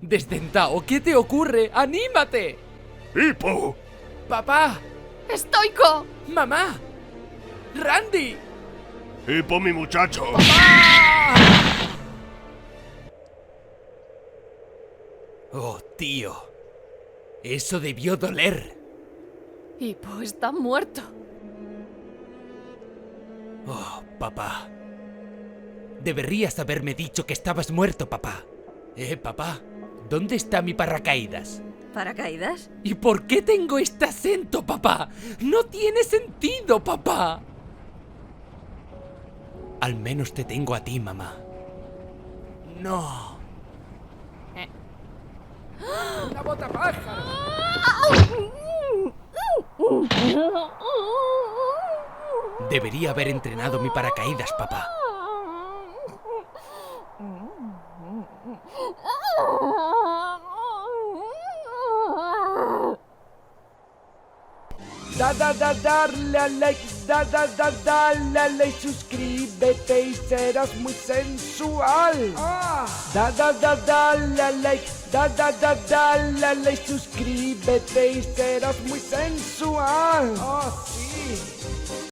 Desdentado, ¿qué te ocurre? ¡Anímate! ¡Hippo! ¡Papá! ¡Estoico! ¡Mamá! ¡Randy! ¡Hippo, mi muchacho! Oh, tío. Eso debió doler. Hippo está muerto. Oh, papá. Deberías haberme dicho que estabas muerto, papá. Papá, ¿dónde está mi paracaídas? ¿Paracaídas? ¿Y por qué tengo este acento, papá? ¡No tiene sentido, papá! Al menos te tengo a ti, mamá. No. ¡Una bota pájaro! Debería haber entrenado mi paracaídas, papá. Darle a like, dale a like, suscríbete y serás muy sensual. Dale a like, dale a like, suscríbete y serás muy sensual. Oh, sí.